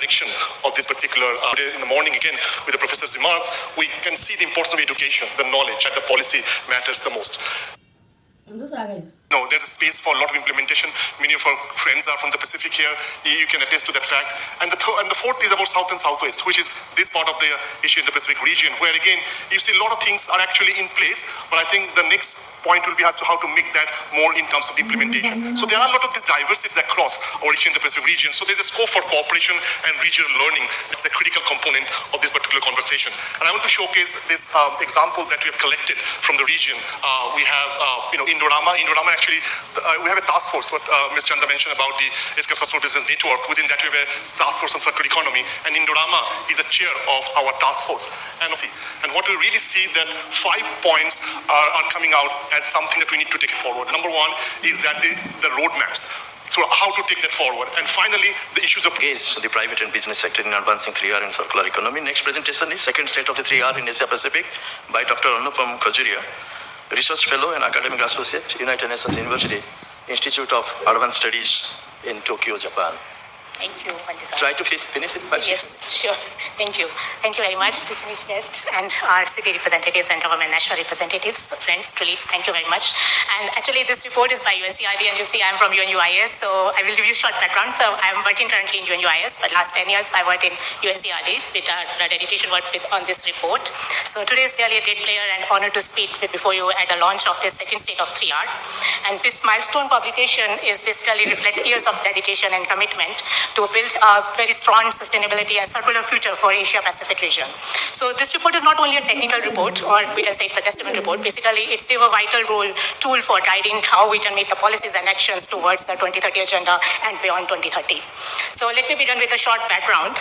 Direction of this particular in the morning again with the professor's remarks, we can see the importance of education, the knowledge, and the policy matters the most. No, there's a space for a lot of implementation. Many of our friends are from the Pacific here. You can attest to that fact. And the fourth is about South and Southwest, which is this part of the Asia and the Pacific region, where again, you see a lot of things are actually in place, but I think the next point will be as to how to make that more in terms of implementation. So there are a lot of these diversities across our Asia and the Pacific region. So there's a scope for cooperation and regional learning, the critical component of this particular conversation. And I want to showcase this example that we have collected from the region. We have, Indorama. Indorama actually, we have a task force, what Ms. Chanda mentioned about the ESCAP Sustainable Business Network. Within that, we have a task force on circular economy. And Indorama is the chair of our task force. And what we really see that 5 points are coming out as something that we need to take forward. Number one is that the roadmaps. So how to take that forward. And finally, the issues of engage the private and business sector in advancing 3R and circular economy. Next presentation is second state of the 3R in Asia Pacific by Dr. Anupam Khajuria, Research Fellow and Academic Associate, United Nations University, Institute of Advanced Studies in Tokyo, Japan. Thank you, Vanessa. Try to finish it. Yes, sure. Thank you. Thank you very much, distinguished guests and our city representatives and government national representatives, friends, colleagues. Thank you very much. And actually, this report is by UNCRD, and you see I'm from UNUIS, so I will give you a short background. So I'm working currently in UNUIS, but last 10 years I worked in UNCRD with our dedication work on this report. So today is really a great pleasure and honor to speak before you at the launch of this second state of 3R. And this milestone publication is basically reflect years of dedication and commitment to build a very strong sustainability and circular future for Asia-Pacific region. So this report is not only a technical report, or we can say it's a testament report. Basically, it's still a vital tool for guiding how we can make the policies and actions towards the 2030 agenda and beyond 2030. So let me begin with a short background.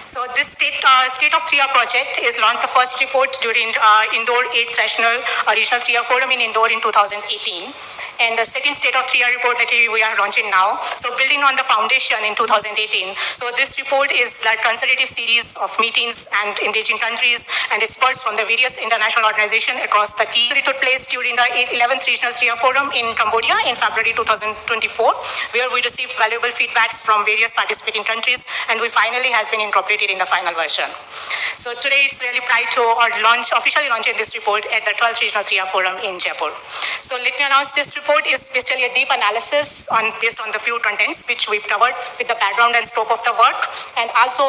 So this state of 3R project is launched the first report during Indore 8th Regional 3R Forum in Indore in 2018. And the second state of 3R report that we are launching now. So building on the foundation in 2018. So this report is like consultative series of meetings and engaging countries and experts from the various international organizations across the key. It took place during the 11th Regional 3R Forum in Cambodia in February 2024, where we received valuable feedbacks from various participating countries, and we finally has been incorporated in the final version. So today it's really proud to officially launching this report at the 12th Regional 3R Forum in Jaipur. So let me announce this report is basically a deep analysis based on the few contents which we've covered with the background and scope of the work, and also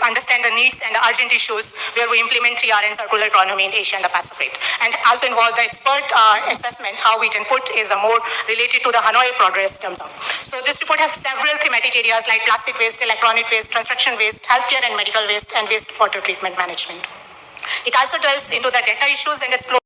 understand the needs and the urgent issues where we implement 3R and circular economy in Asia and the Pacific, and also involve the expert assessment how we can put is a more related to the Hanoi progress terms of. So this report has several thematic areas like plastic waste, electronic waste, construction waste, healthcare and medical waste, and wastewater treatment management. It also delves into the data issues and explores